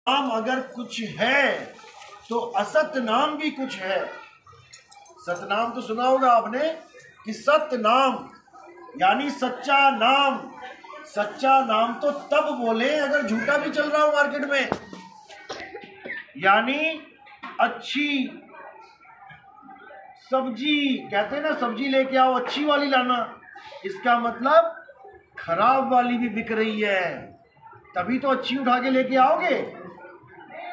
नाम अगर कुछ है तो असत नाम भी कुछ है। सतनाम तो सुना होगा आपने कि सत्य नाम यानी सच्चा नाम। सच्चा नाम तो तब बोले अगर झूठा भी चल रहा हो मार्केट में। यानी अच्छी सब्जी, कहते हैं ना सब्जी लेके आओ अच्छी वाली लाना, इसका मतलब खराब वाली भी बिक रही है, तभी तो अच्छी उठा के लेके आओगे।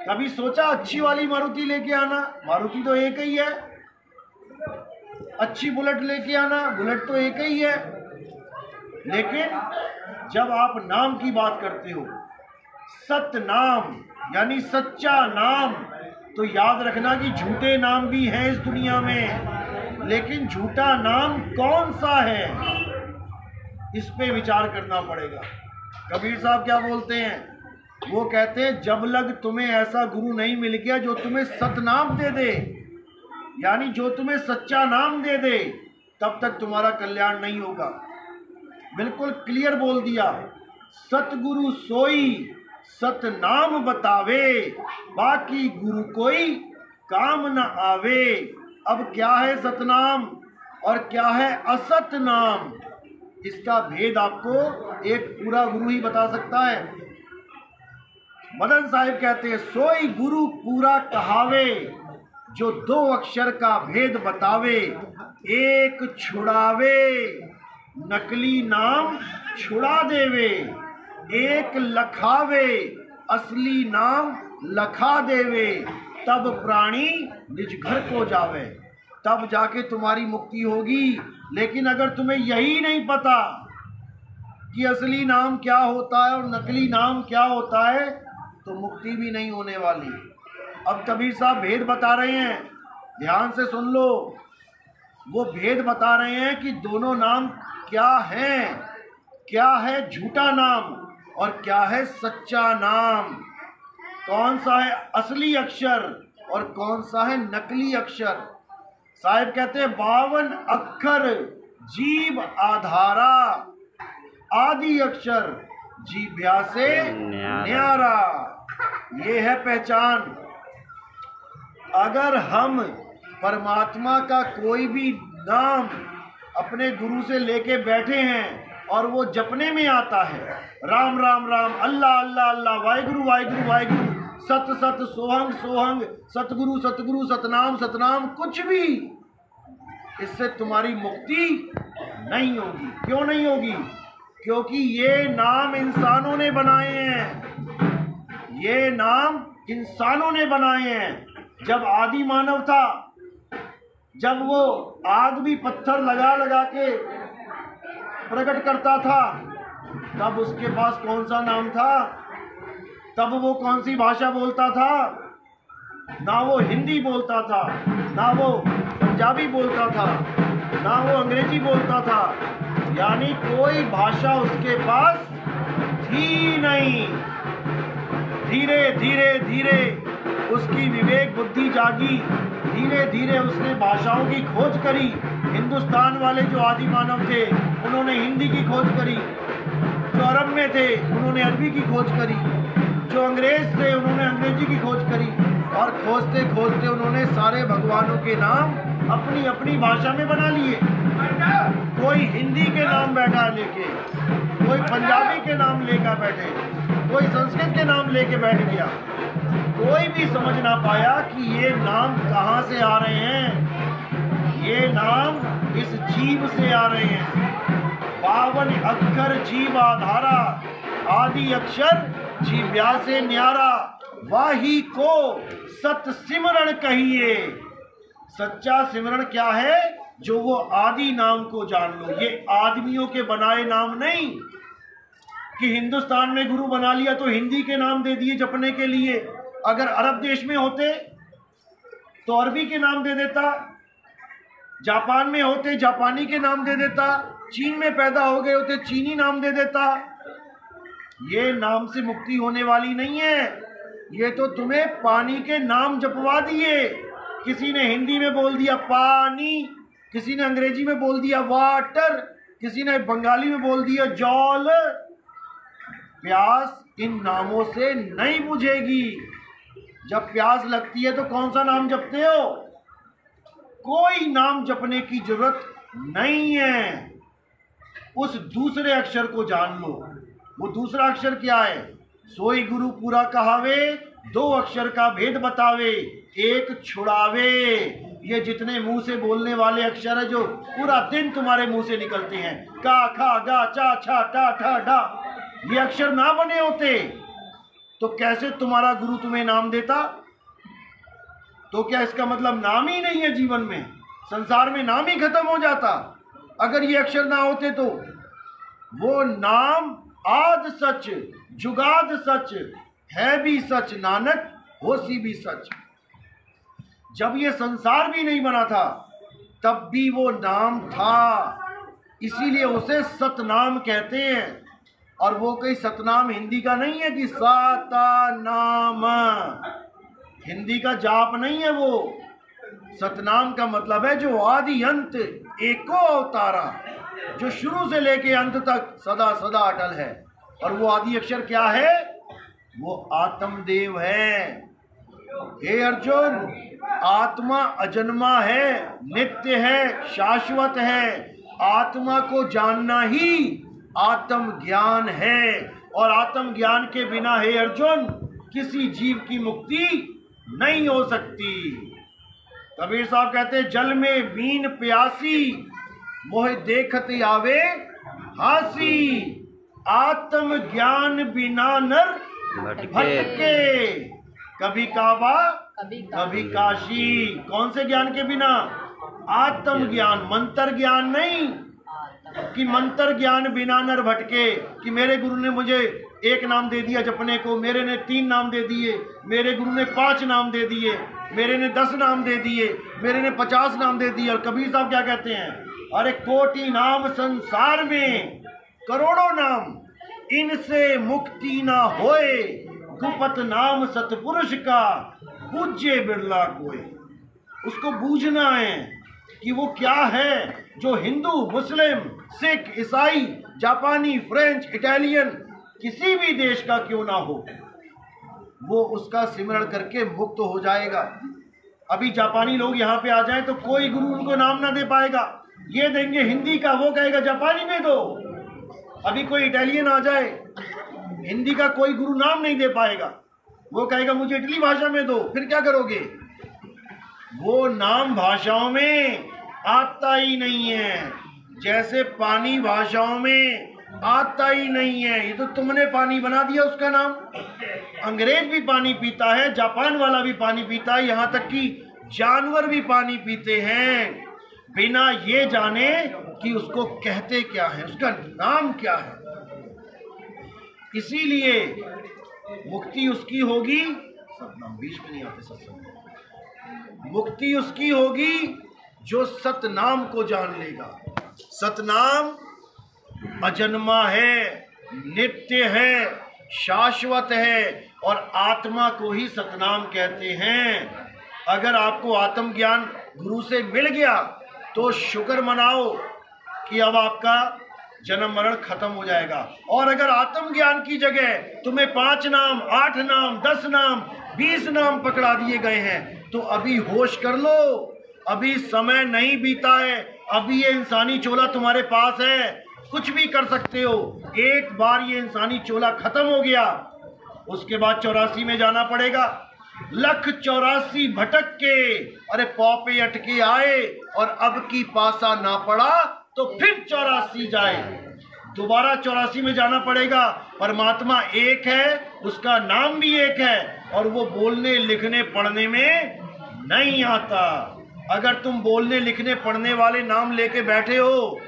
कभी सोचा अच्छी वाली मारुति लेके आना? मारुति तो एक ही है। अच्छी बुलेट लेके आना, बुलेट तो एक ही है। लेकिन जब आप नाम की बात करते हो, सत्य नाम यानी सच्चा नाम, तो याद रखना कि झूठे नाम भी हैं इस दुनिया में, लेकिन झूठा नाम कौन सा है इस पे विचार करना पड़ेगा। कबीर साहब क्या बोलते हैं? वो कहते हैं जब लग तुम्हें ऐसा गुरु नहीं मिल गया जो तुम्हें सतनाम दे दे, यानी जो तुम्हें सच्चा नाम दे दे, तब तक तुम्हारा कल्याण नहीं होगा। बिल्कुल क्लियर बोल दिया, सतगुरु सोई सतनाम बतावे, बाकी गुरु कोई काम न आवे। अब क्या है सतनाम और क्या है असत नाम, इसका भेद आपको एक पूरा गुरु ही बता सकता है। मदन साहिब कहते हैं सोई गुरु पूरा कहावे, जो दो अक्षर का भेद बतावे, एक छुड़ावे नकली नाम छुड़ा देवे, एक लखावे असली नाम लखा देवे, तब प्राणी निज घर को जावे। तब जाके तुम्हारी मुक्ति होगी। लेकिन अगर तुम्हें यही नहीं पता कि असली नाम क्या होता है और नकली नाम क्या होता है, तो मुक्ति भी नहीं होने वाली। अब कबीर साहब भेद बता रहे हैं, ध्यान से सुन लो। वो भेद बता रहे हैं कि दोनों नाम क्या हैं, क्या है झूठा नाम और क्या है सच्चा नाम, कौन सा है असली अक्षर और कौन सा है नकली अक्षर। साहिब कहते हैं 52 अक्षर जीव आधारा, आदि अक्षर जीभ्या से न्यारा। ये है पहचान। अगर हम परमात्मा का कोई भी नाम अपने गुरु से लेके बैठे हैं और वो जपने में आता है, राम राम राम, अल्लाह अल्लाह अल्लाह, वाहिगुरु वाहिगुरु वाहिगुरु, सत सत सोहंग सोहंग, सतगुरु सतगुरु, सतनाम सतनाम, कुछ भी, इससे तुम्हारी मुक्ति नहीं होगी। क्यों नहीं होगी? क्योंकि ये नाम इंसानों ने बनाए हैं, ये नाम इंसानों ने बनाए हैं। जब आदि मानव था, जब वो आग भी पत्थर लगा लगा के प्रकट करता था, तब उसके पास कौन सा नाम था? तब वो कौन सी भाषा बोलता था? ना वो हिंदी बोलता था, ना वो पंजाबी बोलता था, ना वो अंग्रेजी बोलता था, यानी कोई भाषा उसके पास थी नहीं। धीरे धीरे धीरे उसकी विवेक बुद्धि जागी, धीरे धीरे उसने भाषाओं की खोज करी। हिंदुस्तान वाले जो आदि मानव थे उन्होंने हिंदी की खोज करी, जो अरब में थे उन्होंने अरबी की खोज करी, जो अंग्रेज थे उन्होंने अंग्रेजी की खोज करी, और खोजते खोजते उन्होंने सारे भगवानों के नाम अपनी अपनी भाषा में बना लिए। कोई हिंदी के नाम बैठा लेके, कोई पंजाबी के नाम लेकर बैठे, कोई संस्कृत के नाम लेके बैठ गया। कोई भी समझ ना पाया कि ये नाम कहाँ से आ रहे हैं। ये नाम इस जीव से आ रहे हैं। 52 अक्षर जीव आधारा, आदि अक्षर जीव्या से न्यारा, वाही को सत सिमरण कहिए। सच्चा सिमरण क्या है? जो वो आदि नाम को जान लो। ये आदमियों के बनाए नाम नहीं कि हिंदुस्तान में गुरु बना लिया तो हिंदी के नाम दे दिए जपने के लिए। अगर अरब देश में होते तो अरबी के नाम दे देता, जापान में होते जापानी के नाम दे देता, चीन में पैदा हो गए होते चीनी नाम दे देता। ये नाम से मुक्ति होने वाली नहीं है। ये तो तुम्हें पानी के नाम जपवा दिए। किसी ने हिंदी में बोल दिया पानी, किसी ने अंग्रेजी में बोल दिया वाटर, किसी ने बंगाली में बोल दिया जल। प्यास इन नामों से नहीं बुझेगी। जब प्यास लगती है तो कौन सा नाम जपते हो? कोई नाम जपने की जरूरत नहीं है। उस दूसरे अक्षर को जान लो। वो दूसरा अक्षर क्या है? सोई गुरु पूरा कहावे, दो अक्षर का भेद बतावे, एक छुड़ावे। ये जितने मुंह से बोलने वाले अक्षर है जो पूरा दिन तुम्हारे मुंह से निकलते हैं, का खा गा चा छा टा ठा डा, ये अक्षर ना बने होते तो कैसे तुम्हारा गुरु तुम्हें नाम देता? तो क्या इसका मतलब नाम ही नहीं है? जीवन में, संसार में नाम ही खत्म हो जाता अगर ये अक्षर ना होते तो? वो नाम आद सच जुगाद सच है भी सच, नानक होसी भी सच। जब ये संसार भी नहीं बना था तब भी वो नाम था, इसीलिए उसे सतनाम कहते हैं। और वो कोई सतनाम हिंदी का नहीं है कि साता नाम, हिंदी का जाप नहीं है वो। सतनाम का मतलब है जो आदि अंत एको अवतारा, जो शुरू से लेके अंत तक सदा सदा अटल है। और वो आदि अक्षर क्या है? वो आत्मदेव है। हे अर्जुन, आत्मा अजन्मा है, नित्य है, शाश्वत है। आत्मा को जानना ही आत्म ज्ञान है। और आत्म ज्ञान के बिना, हे अर्जुन, किसी जीव की मुक्ति नहीं हो सकती। कबीर साहब कहते हैं, जल में बीन प्यासी, मोह देखत आवे हासी। आत्म ज्ञान बिना नर भटके, कभी काबा कभी काशी। कौन से ज्ञान के बिना? आत्म ज्ञान, मंत्र ज्ञान नहीं कि मंत्र ज्ञान बिना नर भटके। कि मेरे गुरु ने मुझे एक नाम दे दिया जपने को, मेरे ने 3 नाम दे दिए, मेरे गुरु ने 5 नाम दे दिए, मेरे ने 10 नाम दे दिए, मेरे ने 50 नाम दे दिए। और कबीर साहब क्या कहते हैं? अरे कोटि नाम संसार में, करोड़ों नाम, इनसे मुक्ति ना होए। गुपत नाम सतपुरुष का, पूज्य बिरला कोई। उसको बूझना है कि वो क्या है जो हिंदू, मुस्लिम, सिख, ईसाई, जापानी, फ्रेंच, इटालियन, किसी भी देश का क्यों ना हो, वो उसका सिमरण करके मुक्त हो जाएगा। अभी जापानी लोग यहाँ पे आ जाए तो कोई गुरु उनको नाम ना दे पाएगा। ये देंगे हिंदी का, वो कहेगा जापानी में दो। अभी कोई इटालियन आ जाए, हिंदी का कोई गुरु नाम नहीं दे पाएगा, वो कहेगा मुझे इटली भाषा में दो। फिर क्या करोगे? वो नाम भाषाओं में आता ही नहीं है, जैसे पानी भाषाओं में आता ही नहीं है। ये तो तुमने पानी बना दिया उसका नाम। अंग्रेज भी पानी पीता है, जापान वाला भी पानी पीता है, यहाँ तक कि जानवर भी पानी पीते हैं बिना ये जाने कि उसको कहते क्या है, उसका नाम क्या है। इसीलिए मुक्ति उसकी होगी, सतनाम बीच में नहीं आते सत्संग, मुक्ति उसकी होगी जो सतनाम को जान लेगा। सतनाम अजन्मा है, नित्य है, शाश्वत है, और आत्मा को ही सतनाम कहते हैं। अगर आपको आत्म ज्ञान गुरु से मिल गया तो शुक्र मनाओ कि अब आपका जन्म मरण खत्म हो जाएगा। और अगर आत्म ज्ञान की जगह तुम्हें 5 नाम, 8 नाम, 10 नाम, 20 नाम पकड़ा दिए गए हैं तो अभी होश कर लो, अभी समय नहीं बीता है, अभी ये इंसानी चोला तुम्हारे पास है, कुछ भी कर सकते हो। एक बार ये इंसानी चोला खत्म हो गया उसके बाद 84 में जाना पड़ेगा। 1,84 भटक के, अरे पौपे अटके आए और अब की पासा ना पड़ा तो फिर 84 जाए, दोबारा 84 में जाना पड़ेगा। परमात्मा एक है, उसका नाम भी एक है, और वो बोलने लिखने पढ़ने में नहीं आता। अगर तुम बोलने लिखने पढ़ने वाले नाम लेके बैठे हो,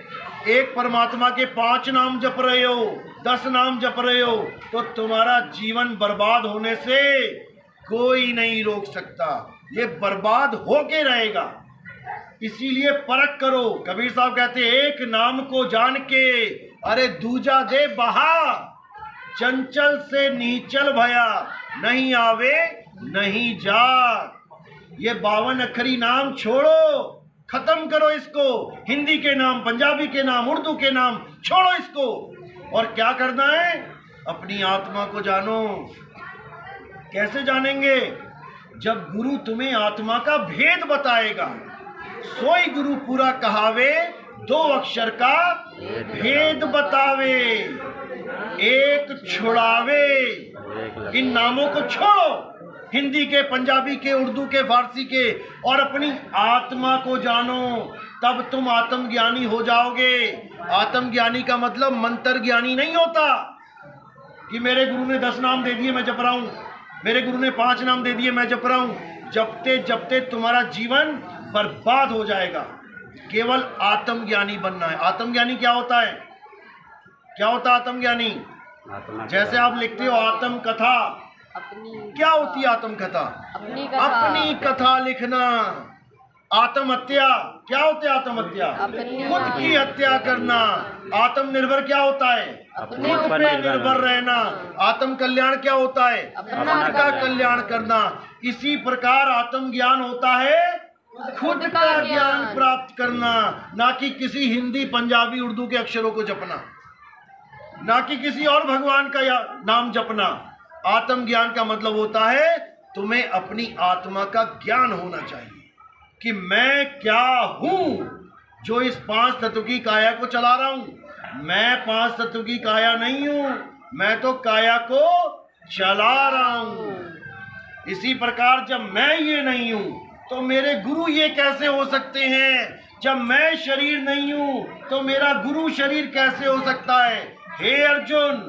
एक परमात्मा के 5 नाम जप रहे हो, 10 नाम जप रहे हो, तो तुम्हारा जीवन बर्बाद होने से कोई नहीं रोक सकता, ये बर्बाद होके रहेगा। इसीलिए परख करो। कबीर साहब कहते हैं, एक नाम को जान के अरे दूजा दे बहा, चंचल से नीचल भया, नहीं आवे नहीं जा। ये 52 अक्षरी नाम छोड़ो, खत्म करो इसको। हिंदी के नाम, पंजाबी के नाम, उर्दू के नाम छोड़ो इसको। और क्या करना है? अपनी आत्मा को जानो। कैसे जानेंगे? जब गुरु तुम्हें आत्मा का भेद बताएगा। सोई गुरु पूरा कहावे, 2 अक्षर का भेद बतावे, एक छुड़ावे। इन नामों को छोड़ो, हिंदी के, पंजाबी के, उर्दू के, फारसी के, और अपनी आत्मा को जानो। तब तुम आत्मज्ञानी हो जाओगे। आत्मज्ञानी का मतलब मंत्र ज्ञानी नहीं होता कि मेरे गुरु ने 10 नाम दे दिए मैं जप रहा हूं, मेरे गुरु ने 5 नाम दे दिए मैं जप रहा हूं। जपते जपते तुम्हारा जीवन बर्बाद हो जाएगा। केवल आत्मज्ञानी बनना है। आत्मज्ञानी क्या होता है? क्या होता है आत्मज्ञानी? जैसे आप लिखते हो आत्म कथा, क्या होती है आत्म कथा? अपनी कथा लिखना। आत्महत्या क्या होता है? आत्महत्या खुद की हत्या करना। आत्मनिर्भर क्या होता है? खुद पे निर्भर रहना। आत्म कल्याण क्या होता है? खुद का कल्याण करना। इसी प्रकार आत्मज्ञान होता है खुद का ज्ञान प्राप्त करना, ना कि किसी हिंदी, पंजाबी, उर्दू के अक्षरों को जपना, ना कि किसी और भगवान का नाम जपना। आत्मज्ञान का मतलब होता है तुम्हें अपनी आत्मा का ज्ञान होना चाहिए कि मैं क्या हूं, जो इस 5 तत्व की काया को चला रहा हूं। मैं 5 तत्व की काया नहीं हूं, मैं तो काया को चला रहा हूं। इसी प्रकार जब मैं ये नहीं हूं तो मेरे गुरु ये कैसे हो सकते हैं? जब मैं शरीर नहीं हूं तो मेरा गुरु शरीर कैसे हो सकता है? हे अर्जुन,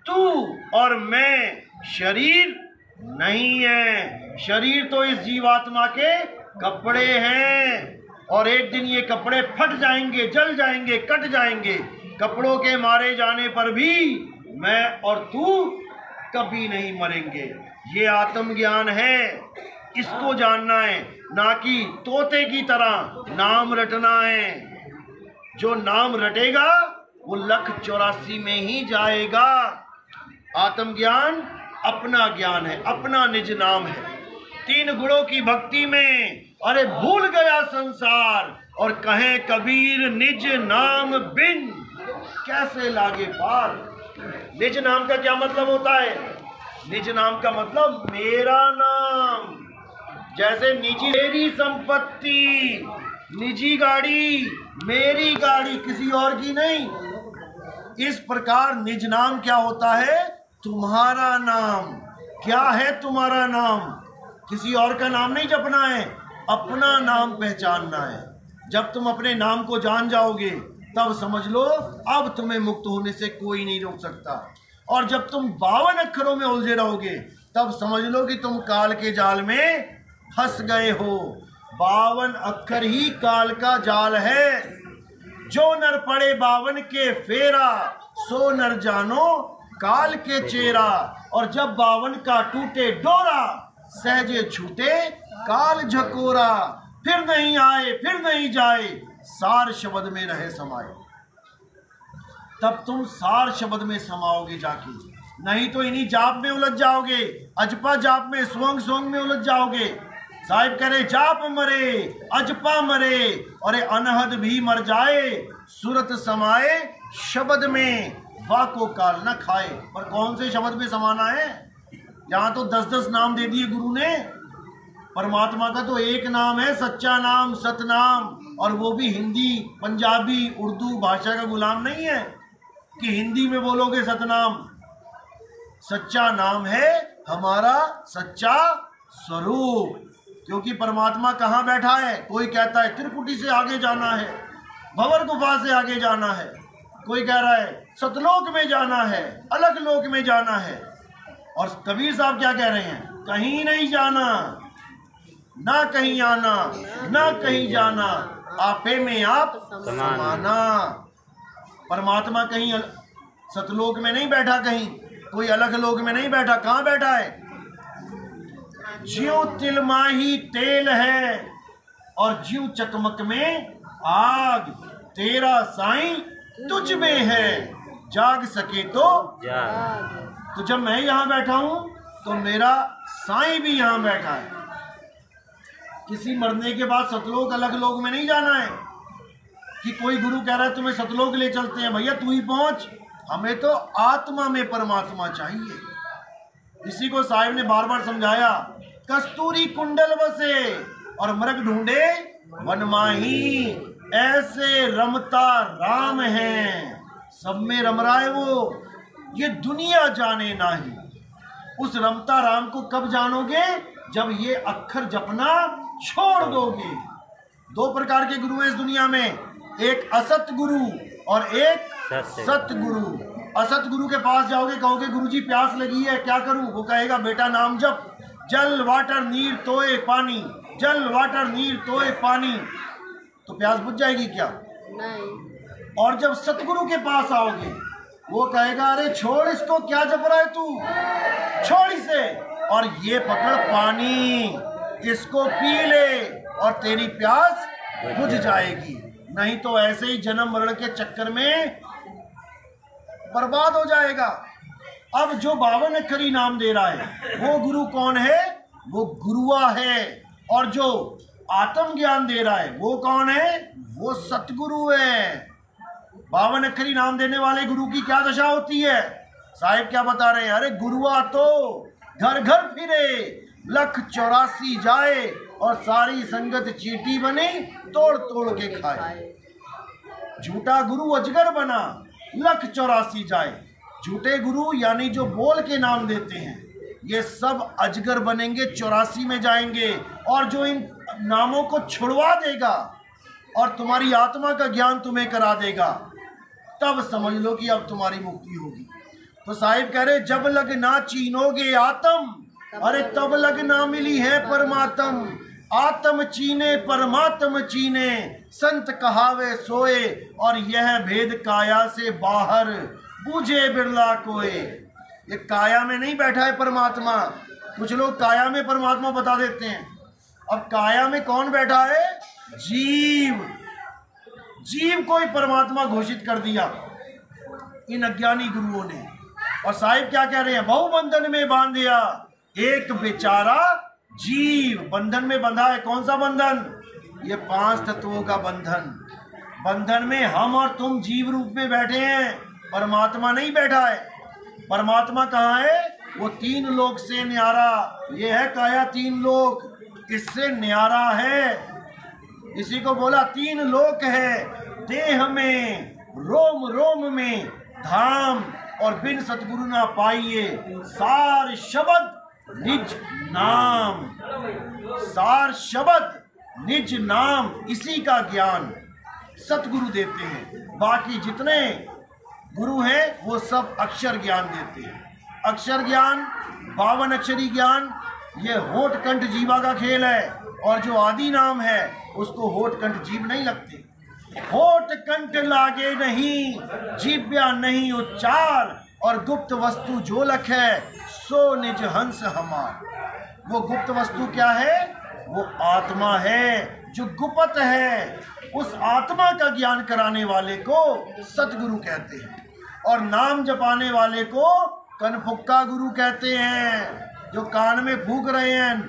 तू और मैं शरीर नहीं है। शरीर तो इस जीवात्मा के कपड़े हैं, और एक दिन ये कपड़े फट जाएंगे, जल जाएंगे, कट जाएंगे। कपड़ों के मारे जाने पर भी मैं और तू कभी नहीं मरेंगे। ये आत्मज्ञान है, इसको जानना है, ना कि तोते की तरह नाम रटना है। जो नाम रटेगा वो 1,84 में ही जाएगा। आत्मज्ञान अपना ज्ञान है, अपना निज नाम है। 3 गुणों की भक्ति में अरे भूल गया संसार, और कहे कबीर निज नाम बिन कैसे लागे पार। निज नाम का क्या मतलब होता है? निज नाम का मतलब मेरा नाम। जैसे निजी मेरी संपत्ति, निजी गाड़ी मेरी गाड़ी, किसी और की नहीं। इस प्रकार निज नाम क्या होता है? तुम्हारा नाम। क्या है तुम्हारा नाम? किसी और का नाम नहीं जपना है, अपना नाम पहचानना है। जब तुम अपने नाम को जान जाओगे तब समझ लो अब तुम्हें मुक्त होने से कोई नहीं रोक सकता। और जब तुम 52 अक्षरों में उलझे रहोगे तब समझ लो कि तुम काल के जाल में फंस गए हो। 52 अक्षर ही काल का जाल है। जो नर पड़े 52 के फेरा, सो नर जानो काल के चेरा। और जब 52 का टूटे डोरा, सहजे छूटे काल झकोरा। फिर नहीं आए फिर नहीं जाए, सार शब्द में रहे समाये। तब तुम सार शब्द में समाओगे जाके, नहीं तो इन्हीं जाप में उलझ जाओगे। अजपा जाप में, सोंग में उलझ जाओगे। साहिब कह रहे जाप मरे अजपा मरे, और अनहद भी मर जाए, सूरत समाए शब्द में, वाको काल न खाए। पर कौन से शब्द में समाना है? यहाँ तो 10-10 नाम दे दिए गुरु ने। परमात्मा का तो एक नाम है, सच्चा नाम, सतनाम, और वो भी हिंदी, पंजाबी, उर्दू भाषा का गुलाम नहीं है कि हिंदी में बोलोगे सतनाम। सच्चा नाम है हमारा सच्चा स्वरूप। क्योंकि परमात्मा कहाँ बैठा है? कोई कहता है त्रिकुटी से आगे जाना है, भंवर गुफा से आगे जाना है, कोई कह रहा है सतलोक में जाना है, अलग लोक में जाना है। और कबीर साहब क्या कह रहे हैं? कहीं नहीं जाना, ना कहीं आना, ना कहीं जाना, आपे में आप समाना। परमात्मा कहीं सतलोक में नहीं बैठा, कहीं कोई अलग लोक में नहीं बैठा। कहाँ बैठा है? ज्यों तिलमाही तेल है और ज्यों चकमक में आग, तेरा साईं तुझ में है, जाग सके तो जाग। तो जब मैं यहाँ बैठा हूं तो मेरा साईं भी यहाँ बैठा है। किसी मरने के बाद सतलोक अलग लोक में नहीं जाना है कि कोई गुरु कह रहा है तुम्हें सतलोक ले चलते हैं, भैया तू ही पहुंच, हमें तो आत्मा में परमात्मा चाहिए। इसी को साहिब ने बार बार समझाया, कस्तूरी कुंडल बसे और मृग ढूंढे वन माही, ऐसे रमता राम है, सब में रम रहा है वो, ये दुनिया जाने नाही। उस रमता राम को कब जानोगे? जब ये अक्षर जपना छोड़ दोगे। दो प्रकार के गुरु हैं इस दुनिया में, एक असत गुरु और एक सत गुरु। असत गुरु के पास जाओगे, कहोगे गुरुजी प्यास लगी है, क्या करूं? वो कहेगा बेटा नाम जप, जल वाटर नीर तोए पानी, जल वाटर नीर तोए पानी। तो प्यास बुझ जाएगी क्या? नहीं। और जब सतगुरु के पास आओगे, वो कहेगा अरे छोड़ इसको, क्या जप रहा है तू, छोड़ इसे, और ये पकड़ पानी, इसको पी ले और तेरी प्यास बुझ जाएगी। नहीं तो ऐसे ही जन्म मरण के चक्कर में बर्बाद हो जाएगा। अब जो 52 अक्षरी नाम दे रहा है वो गुरु कौन है? वो गुरुआ है। और जो आत्म ज्ञान दे रहा है वो कौन है? वो सतगुरु है। 52 अक्षरी नाम देने वाले गुरु की क्या दशा होती है? साहिब क्या बता रहे हैं? अरे गुरुआ तो घर घर फिरे, लख 84 जाए और सारी संगत चींटी बनी, तोड़ तोड़ के खाए। झूठा गुरु अजगर बना, लख 84 जाए। झूठे गुरु यानी जो बोल के नाम देते हैं, ये सब अजगर बनेंगे, 84 में जाएंगे। और जो इन नामों को छुड़वा देगा और तुम्हारी आत्मा का ज्ञान तुम्हें करा देगा, तब समझ लो कि अब तुम्हारी मुक्ति होगी। तो साहिब कह रहे जब लग ना चीनोगे आत्म, अरे तब लग ना मिली है परमात्म। आत्म चीने परमात्म चीने, संत कहावे सोए, और यह भेद काया से बाहर, बूझे बिरला कोई। ये काया में नहीं बैठा है परमात्मा। कुछ लोग काया में परमात्मा बता देते हैं। अब काया में कौन बैठा है? जीव। जीव को ही परमात्मा घोषित कर दिया इन अज्ञानी गुरुओं ने। और साहिब क्या कह रहे हैं? बहुबंधन में बांध दिया एक बेचारा जीव। बंधन में बंधा है, कौन सा बंधन? ये 5 तत्वों का बंधन। बंधन में हम और तुम जीव रूप में बैठे हैं, परमात्मा नहीं बैठा है। परमात्मा कहाँ है? वो 3 लोक से न्यारा। ये है काया 3 लोक, इससे न्यारा है। इसी को बोला 3 लोक है, देह में रोम रोम में धाम, और बिन सतगुरु ना पाइए सार शब्द निज नाम। सार शब्द निज नाम, इसी का ज्ञान सतगुरु देते हैं। बाकी जितने गुरु हैं वो सब अक्षर ज्ञान देते हैं। अक्षर ज्ञान, 52 अक्षरी ज्ञान, ये होठ कंठ जीवा का खेल है। और जो आदि नाम है उसको होठ कंठ जीव नहीं लगते। होठ कंठ लागे नहीं, जीव्या नहीं उच्चार, और गुप्त वस्तु जो लख है सो निज हंस हमार। वो गुप्त वस्तु क्या है? वो आत्मा है जो गुप्त है। उस आत्मा का ज्ञान कराने वाले को सतगुरु कहते हैं, और नाम जपाने वाले को कनफुक्का गुरु कहते हैं। जो कान में फूक रहे हैं,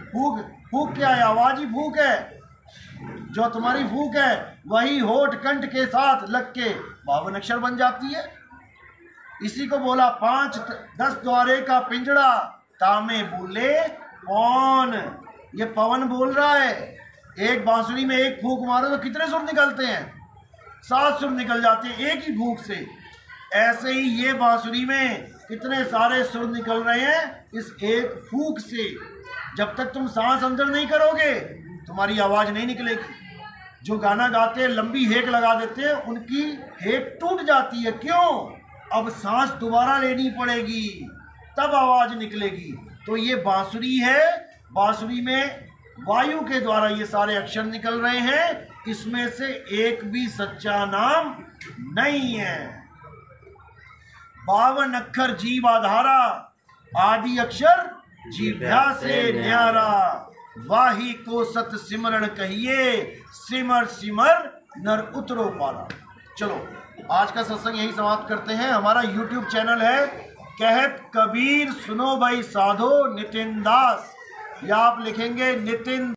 फूक क्या है? आवाज ही फूक है। जो तुम्हारी फूक है वही होठ कंठ के साथ लग के 52 अक्षर बन जाती है। इसी को बोला 5-10 द्वारे का पिंजड़ा, तामे बोले कौन। ये पवन बोल रहा है। एक बांसुरी में एक फूक मारो तो कितने सुर निकलते हैं? 7 सुर निकल जाते हैं एक ही फूक से। ऐसे ही ये बांसुरी में कितने सारे सुर निकल रहे हैं इस एक फूक से। जब तक तुम सांस अंदर नहीं करोगे तुम्हारी आवाज नहीं निकलेगी। जो गाना गाते हैं लंबी हेक लगा देते हैं, उनकी हेक टूट जाती है। क्यों? अब सांस दोबारा लेनी पड़ेगी, तब आवाज निकलेगी। तो ये बांसुरी है। बांसुरी में वायु के द्वारा ये सारे अक्षर निकल रहे हैं। इसमें से एक भी सच्चा नाम नहीं है। 52 अक्षर जीव आधारा, आदि अक्षर जीभ्या से न्यारा। वाही को सत सिमरण कहिए, सिमर सिमर नर उतरो पारा। चलो आज का सत्संग यही समाप्त करते हैं। हमारा YouTube चैनल है कहत कबीर सुनो भाई साधो नितिन दास, या आप लिखेंगे नितिन